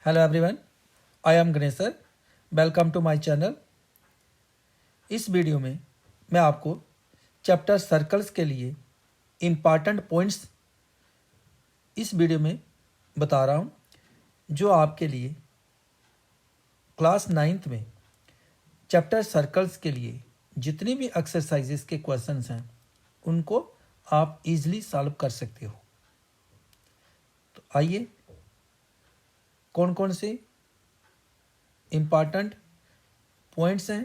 Hello everyone, I am Ganesh sir. Welcome to my channel. इस video में मैं आपको चैप्टर सर्कल्स के लिए इम्पॉर्टेंट पॉइंट्स इस वीडियो में बता रहा हूँ, जो आपके लिए क्लास 9th में चैप्टर सर्कल्स के लिए जितनी भी एक्सरसाइजेस के क्वेश्चंस हैं उनको आप इजीली सॉल्व कर सकते हो। तो आइए कौन कौन से इम्पॉर्टेंट पॉइंट्स हैं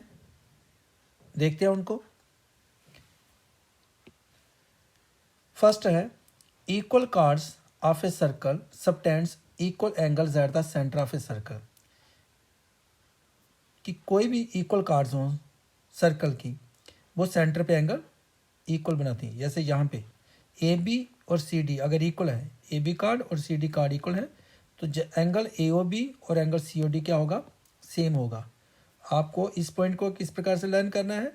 देखते हैं उनको। फर्स्ट है equal cards of a circle subtends equal angles eight the centre of a circle. कि कोई भी इक्वल कार्ड्स हों सर्कल की, वो सेंटर पे एंगल इक्वल बनाती है। जैसे यहाँ पे ए बी और सी डी अगर इक्वल है, ए बी कार्ड और सी डी कार्ड इक्वल है, तो एंगल ए ओ बी और एंगल सी ओ डी क्या होगा, सेम होगा। आपको इस पॉइंट को किस प्रकार से लर्न करना है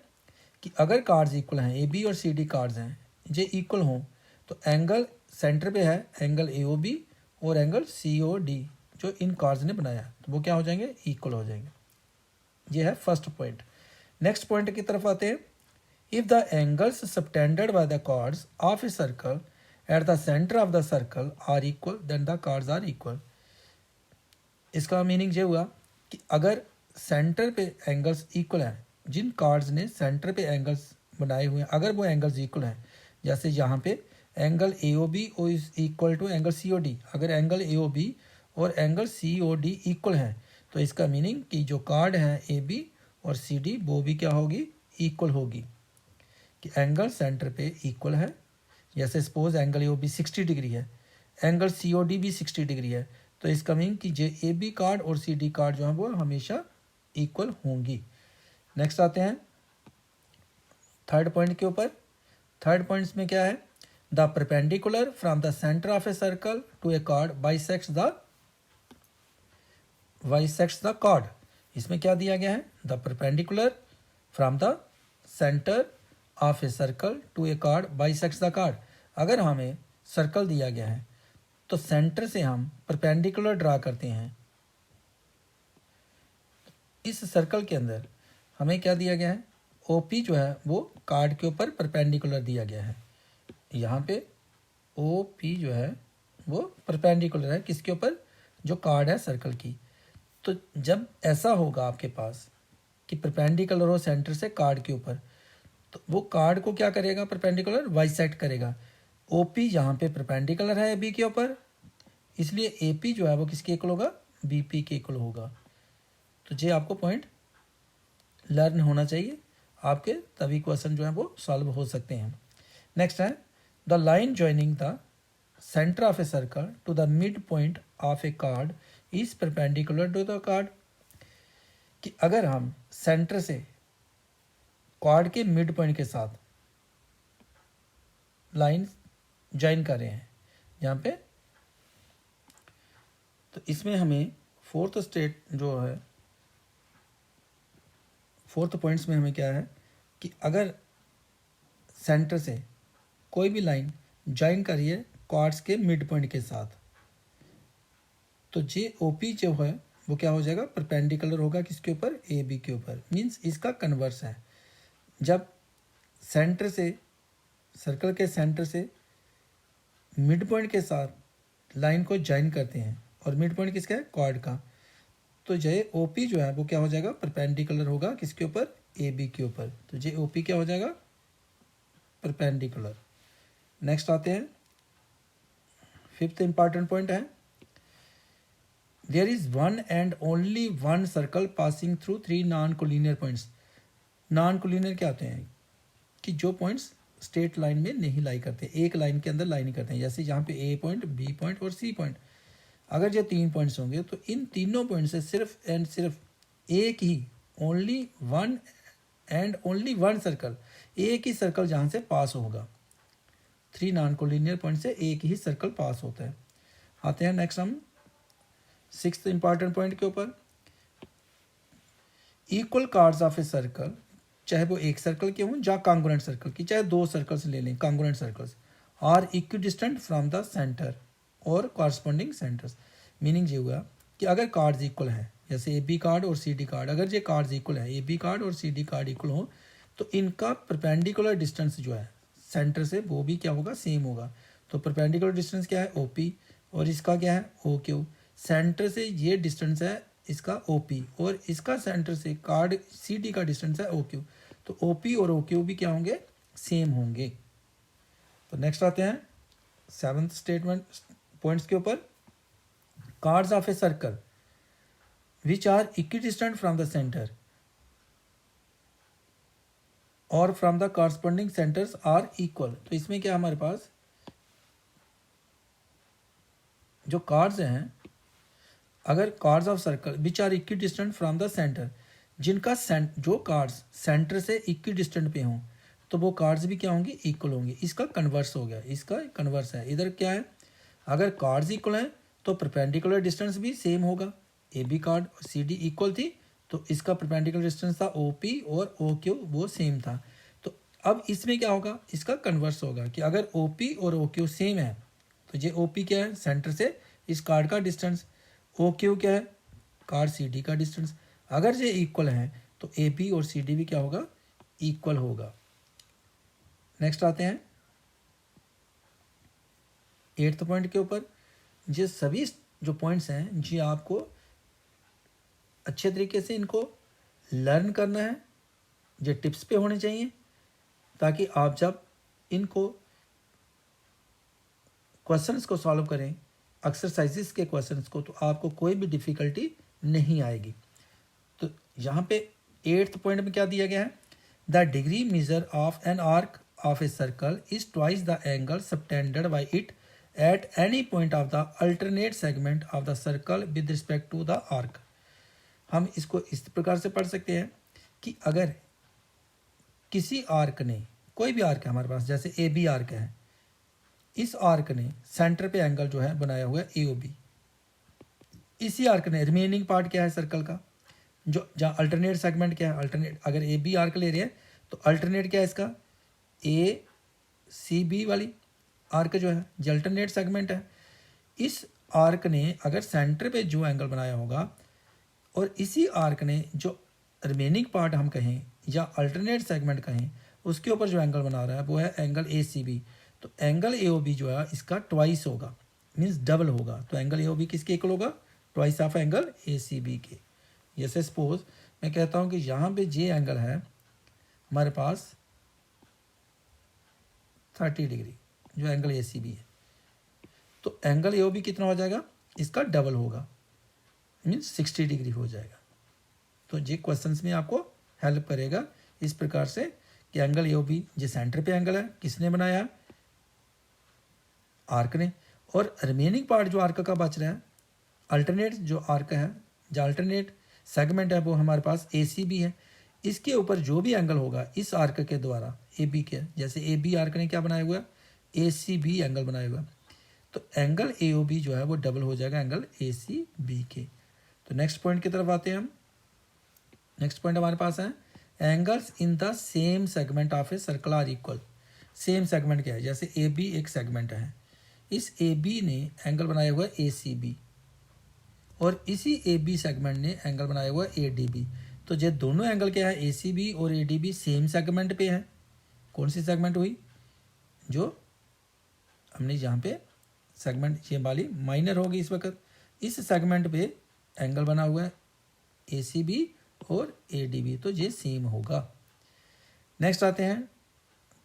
कि अगर कार्ड्स इक्वल हैं, ए बी और सी डी कार्ड्स हैं, ये इक्वल हों, तो एंगल सेंटर पे है एंगल ए ओ बी और एंगल सी ओ डी जो इन कार्ड्स ने बनाया, तो वो क्या हो जाएंगे, इक्वल हो जाएंगे। ये है फर्स्ट पॉइंट। नेक्स्ट पॉइंट की तरफ आते हैं। If the angles subtended by the chords of a circle at the centre of the circle are equal then the chords are equal. इसका मीनिंग ये हुआ कि अगर सेंटर पे एंगल्स इक्वल हैं, जिन कार्ड्स ने सेंटर पे एंगल्स बनाए हुए हैं, अगर वो एंगल्स इक्वल हैं, जैसे यहाँ पे angle A O B is equal to angle C O D, अगर एंगल ए ओ बी और angle C O D equal हैं, तो इसका मीनिंग कि जो कार्ड हैं ए बी और सी डी वो भी क्या होगी, इक्वल होगी। कि एंगल सेंटर पे इक्वल है। जैसे suppose angle A O B 60 degree है, एंगल सी ओ डी भी 60 डिग्री है, तो इसका मीनिंग कि जो ए बी कार्ड और सी डी कार्ड जो है वो हमेशा इक्वल होंगी। नेक्स्ट आते हैं थर्ड पॉइंट के ऊपर। थर्ड पॉइंट्स में क्या है, the perpendicular from the centre of a circle to a chord bisects the chord. इसमें क्या दिया गया है, the perpendicular from the centre of a circle to a chord bisects the chord. अगर हमें सर्कल दिया गया है तो सेंटर से हम परपेंडिकुलर ड्रा करते हैं। इस सर्कल के अंदर हमें क्या दिया गया है, ओपी जो है वो कार्ड के ऊपर परपेंडिकुलर दिया गया है। यहाँ पे ओपी जो है वो परपेंडिकुलर है किसके ऊपर, जो कार्ड है सर्कल की। तो जब ऐसा होगा आपके पास कि परपेंडिकुलर हो सेंटर से कार्ड के ऊपर, तो वो कार्ड को क्या करेगा, परपेंडिकुलर बाइसेक्ट करेगा। ओपी यहाँ पे परपेंडिकुलर है बी के ऊपर, इसलिए एपी जो है वो किसके इक्वल होगा, बीपी के इक्वल होगा। तो ये आपको पॉइंट लर्न होना चाहिए आपके, तभी क्वेश्चन जो है वो सॉल्व हो सकते हैं। नेक्स्ट है the line joining the centre of a circle to the mid point of a chord is perpendicular to the chord. कि अगर हम सेंटर से कार्ड के मिड पॉइंट के साथ लाइन ज्वाइन कर रहे हैं यहाँ पे, तो इसमें हमें फोर्थ स्टेट जो है, फोर्थ पॉइंट्स में हमें क्या है कि अगर सेंटर से कोई भी लाइन ज्वाइन करिए कार्ड्स के मिड पॉइंट के साथ, तो जे ओ पी जो है वो क्या हो जाएगा, परपेंडिकुलर होगा किसके ऊपर, ए बी के ऊपर। मीन्स इसका कन्वर्स है। जब सेंटर से सर्कल के सेंटर से मिड पॉइंट के साथ लाइन को ज्वाइन करते हैं, और मिड पॉइंट किसका है, कार्ड का, तो जे ओ पी जो है वो क्या हो जाएगा, परपेंडिकुलर होगा किसके ऊपर, ए बी के ऊपर। तो जे ओ पी क्या हो जाएगा, परपेंडिकुलर। नेक्स्ट आते हैं फिफ्थ इंपॉर्टेंट पॉइंट है, there is one and only one circle passing through three non collinear points. Non collinear क्या होते हैं, कि जो पॉइंट्स स्ट्रेट लाइन में नहीं लाई करते, एक लाइन के अंदर लाई नहीं करते हैं। जैसे यहाँ पे ए पॉइंट, बी पॉइंट और सी पॉइंट, अगर ये तीन पॉइंट्स होंगे तो इन तीनों पॉइंट से सिर्फ एंड सिर्फ एक ही, only one and only one circle, एक ही सर्कल जहाँ से पास होगा। थ्री नॉन कोलिनियर पॉइंट से एक ही सर्कल पास होता है। आते हैं नेक्स्ट हम सिक्स्थ इंपॉर्टेंट पॉइंट के ऊपर। Equal cards of a circle, चाहे वो एक सर्कल के हों या कॉन्ग्रुएंट सर्कल की, चाहे दो सर्कल्स ले लें congruent circles, are equidistant from the centre और कॉरस्पॉन्डिंग सेंटर्स। मीनिंग ये हुआ कि अगर कार्ड्स इक्वल हैं, जैसे ए बी कार्ड और सी डी कार्ड, अगर ये कार्ड्स इक्वल है, ए बी कार्ड और सी डी कार्ड इक्वल हो, तो इनका परपेंडिकुलर डिस्टेंस जो है सेंटर से वो भी क्या होगा, सेम होगा। तो परपेंडिकुलर डिस्टेंस क्या है, ओ पी, और इसका क्या है, ओ क्यू। सेंटर से ये डिस्टेंस है इसका ओ पी, और इसका सेंटर से कार्ड सी डी का डिस्टेंस है ओ क्यू। तो ओ पी और ओ क्यू भी क्या होंगे, सेम होंगे। तो नेक्स्ट आते हैं 7th स्टेटमेंट पॉइंट्स के ऊपर। Chords of a circle which are equidistant from the centre और from the corresponding centres are equal. तो इसमें क्या हमारे पास जो कार्ड्स हैं, अगर chords of circle which are equidistant from the centre, जिनका जो कार्ड्स सेंटर से इक्विडिस्टेंट पे हों, तो वो कार्ड्स भी क्या होंगे, इक्वल होंगे। इसका कन्वर्स हो गया, इसका कन्वर्स है। इधर क्या है, अगर कार्ड्स इक्वल हैं तो परपेंडिकुलर डिस्टेंस भी सेम होगा। ए बी कार्ड और सी डी इक्वल थी, तो इसका परपेंडिकुलर डिस्टेंस था ओ पी और ओ क्यू, वो सेम था। तो अब इसमें क्या होगा, इसका कन्वर्स होगा कि अगर ओ पी और ओ क्यू सेम है, तो ये ओ पी क्या है, सेंटर से इस कार्ड का डिस्टेंस, ओ क्यू क्या है, कार्ड सी डी का डिस्टेंस। अगर ये इक्वल है तो ए बी और सी डी भी क्या होगा, इक्वल होगा। नेक्स्ट आते हैं 8th पॉइंट के ऊपर। ये सभी जो पॉइंट्स हैं जी आपको अच्छे तरीके से इनको लर्न करना है, ये टिप्स पे होने चाहिए, ताकि आप जब इनको क्वेश्चंस को सॉल्व करें, एक्सरसाइजेस के क्वेश्चंस को, तो आपको कोई भी डिफ़िकल्टी नहीं आएगी। तो यहाँ पे 8th पॉइंट में क्या दिया गया है, the degree measure of an arc of a circle is twice the angle subtended by it at any point of the alternate segment of the circle with respect to the arc. हम इसको इस प्रकार से पढ़ सकते हैं कि अगर किसी आर्क ने, कोई भी आर्क है हमारे पास, जैसे ए बी आर्क है, इस आर्क ने सेंटर पे एंगल जो है बनाया हुआ है ए ओ बी, इसी आर्क ने रिमेनिंग पार्ट क्या है सर्कल का, जो जहाँ अल्टरनेट सेगमेंट क्या है, अल्टरनेट, अगर ए बी आर्क ले रहे हैं तो अल्टरनेट क्या है इसका, ए सी बी वाली आर्क जो है जो अल्टरनेट सेगमेंट है। इस आर्क ने अगर सेंटर पे जो एंगल बनाया होगा, और इसी आर्क ने जो रिमेनिंग पार्ट हम कहें या अल्टरनेट सेगमेंट कहें, उसके ऊपर जो एंगल बना रहा है वो है एंगल ए सी बी। तो एंगल ए ओ बी जो है इसका ट्वाइस होगा, मीन्स डबल होगा। तो एंगल ए ओ बी किसके इक्वल होगा, twice of angle A C B के। जैसे सपोज मैं कहता हूँ कि यहाँ पे जे एंगल है हमारे पास 30 डिग्री, जो एंगल ए सी बी है, तो एंगल ए ओ बी कितना हो जाएगा, इसका डबल होगा, मीन्स 60 डिग्री हो जाएगा। तो ये क्वेश्चंस में आपको हेल्प करेगा इस प्रकार से कि एंगल ए ओ बी जो सेंटर पे एंगल है किसने बनाया, आर्क ने, और रिमेनिंग पार्ट जो आर्क का बच रहा है, अल्टरनेट जो आर्क है, जो अल्टरनेट सेगमेंट है, वो हमारे पास ए सी बी है। इसके ऊपर जो भी एंगल होगा इस आर्क के द्वारा ए बी के, जैसे ए बी आर्क ने क्या बनाया हुआ है, ए सी बी एंगल बनाया हुआ है, तो एंगल ए ओ बी जो है वो डबल हो जाएगा एंगल ए सी बी के। तो नेक्स्ट पॉइंट की तरफ आते हैं हम। नेक्स्ट पॉइंट हमारे पास है angles in the same segment of a circle are equal. Same segment क्या है, जैसे ए बी एक सेगमेंट है, इस ए बी ने एंगल बनाया हुआ है ए सी बी, और इसी ए बी सेगमेंट ने एंगल बनाया हुआ है ए डी बी। तो ये दोनों एंगल क्या है, ए सी बी और A D B same segment पे है। कौन सी सेगमेंट हुई, जो हमने यहाँ पे सेगमेंट ये वाली माइनर होगी इस वक्त, इस सेगमेंट पे एंगल बना हुआ है ए सी बी और ए डी बी, तो ये सेम होगा। नेक्स्ट आते हैं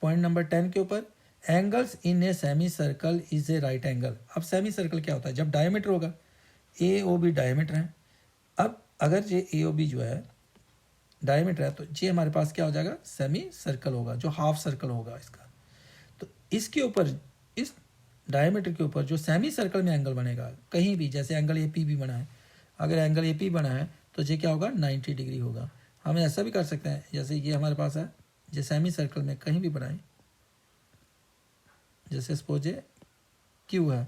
पॉइंट नंबर 10 के ऊपर, angles in a semi circle is a right angle. अब सेमी सर्कल क्या होता है, जब डायमीटर होगा, ए ओ बी डायमीटर है। अब अगर ये ए ओ बी जो है डायमीटर है, तो ये हमारे पास क्या हो जाएगा, सेमी सर्कल होगा, जो हाफ सर्कल होगा इसका। तो इसके ऊपर, इस डायमीटर के ऊपर जो सेमी सर्कल में एंगल बनेगा कहीं भी, जैसे एंगल ए पी भी बना है, अगर एंगल ए पी बना है तो ये क्या होगा, 90 डिग्री होगा। हम ऐसा भी कर सकते हैं, जैसे ये हमारे पास है, जो सेमी सर्कल में कहीं भी बनाए, जैसे सपोज ये क्यू है,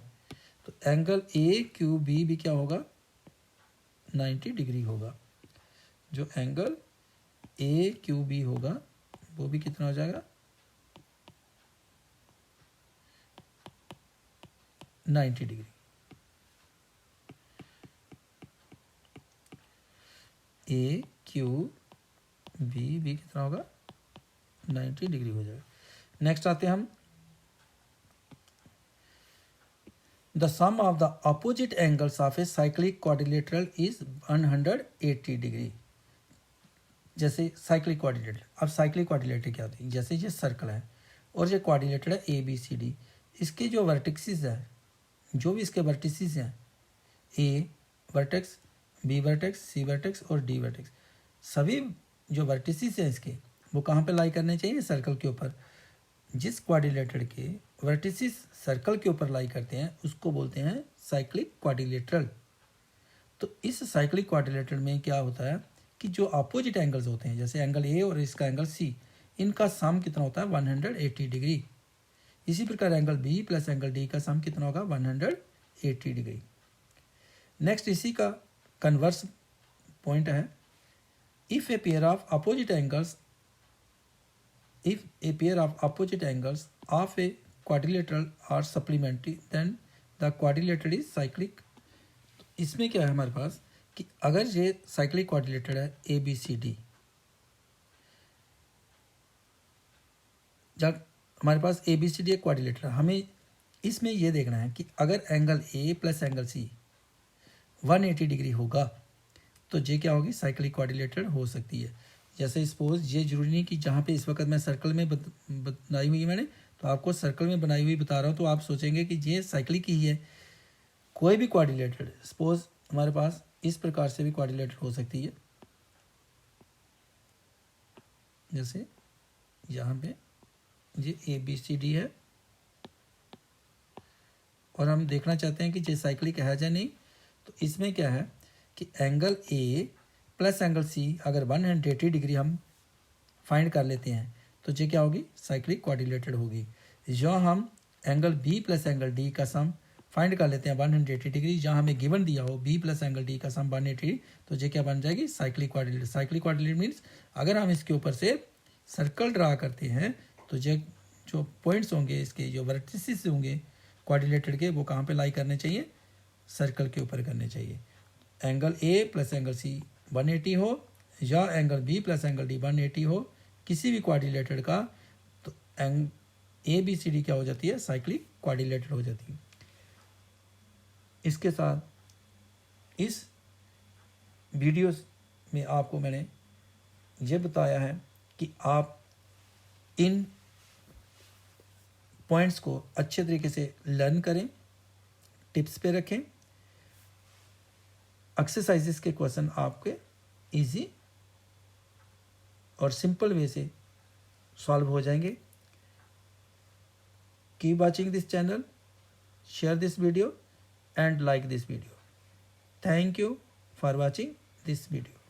तो एंगल ए क्यू बी भी क्या होगा, 90 डिग्री होगा। जो एंगल ए क्यू बी होगा वो भी कितना हो जाएगा, 90 डिग्री। ए क्यू बी कितना होगा 90 डिग्री हो जाएगा। नेक्स्ट आते हैं हम, the sum of the opposite angles of a cyclic quadrilateral is 180 degree. जैसे साइक्लिक क्वाड्रिलेटरल, अब साइक्लिक क्वाड्रिलेटरल क्या होती है, जैसे ये सर्कल है और ये क्वाड्रिलेटरल है ए बी सी डी, इसके जो वर्टिक्सेस है, जो भी इसके वर्टिसेस हैं, ए वर्टेक्स, बी वर्टेक्स, सी वर्टेक्स और डी वर्टेक्स, सभी जो वर्टिसेस हैं इसके वो कहाँ पे लाई करने चाहिए, सर्कल के ऊपर। जिस क्वाड्रिलेटरल के वर्टिसेस सर्कल के ऊपर लाई करते हैं उसको बोलते हैं साइक्लिक क्वाड्रिलेटरल। तो इस साइक्लिक क्वाड्रिलेटरल में क्या होता है कि जो अपोजिट एंगल्स होते हैं, जैसे एंगल ए और इसका एंगल सी, इनका सम कितना होता है 180 डिग्री। इसी प्रकार angle B plus angle D का सम कितना होगा 180 डिग्री। नेक्स्ट इसी का कन्वर्स पॉइंट है, if a pair of opposite angles of a quadrilateral are supplementary then the quadrilateral is cyclic. इसमें क्या है हमारे पास कि अगर ये साइक्लिक क्वाड्रिलेटरल है ए बी सी डी, जब हमारे पास ए बी सी डी एक क्वाड्रिलेटरल है, हमें इसमें यह देखना है कि अगर angle A plus angle C 180 degree होगा तो ये क्या होगी, साइक्लिक क्वाड्रिलेटरल हो सकती है। जैसे सपोज ये जरूरी नहीं कि जहाँ पे इस वक्त मैं सर्कल में बनाई हुई है मैंने, तो आपको सर्कल में बनाई हुई बता रहा हूँ तो आप सोचेंगे कि ये साइक्लिक ही है। कोई भी क्वाड्रिलेटरल, सपोज हमारे पास इस प्रकार से भी क्वाड्रिलेटरल हो सकती है, जैसे यहाँ पे ये ए बी सी डी है और हम देखना चाहते हैं कि ये साइक्लिक है या नहीं। तो इसमें क्या है कि angle A plus angle C अगर 180 डिग्री हम फाइंड कर लेते हैं तो ये क्या होगी, साइक्लिक क्वाड्रिलेटरल होगी। जो हम angle B plus angle D का सम फाइंड कर लेते हैं 180 डिग्री, जहाँ हमें गिवन दिया हो बी प्लस एंगल डी का सम 180, तो ये क्या बन जाएगी, cyclic quadrilateral. Cyclic quadrilateral means अगर हम इसके ऊपर से सर्कल ड्रा करते हैं तो ये जो पॉइंट्स होंगे, इसके जो वर्टिसेस होंगे क्वाड्रिलेटरल के, वो कहाँ पे लाई करने चाहिए, सर्कल के ऊपर करने चाहिए। Angle A plus angle C 180 हो या angle B plus angle D 180 हो, किसी भी क्वाड्रिलेटरल का, तो ए बी सी डी क्या हो जाती है, साइक्लिक क्वाड्रिलेटरल हो जाती है। इसके साथ इस वीडियो में आपको मैंने ये बताया है कि आप इन पॉइंट्स को अच्छे तरीके से लर्न करें, टिप्स पे रखें, एक्सरसाइजेस के क्वेश्चन आपके इजी और सिंपल वे से सॉल्व हो जाएंगे। Keep watching this channel, share this video and like this video. Thank you for watching this video.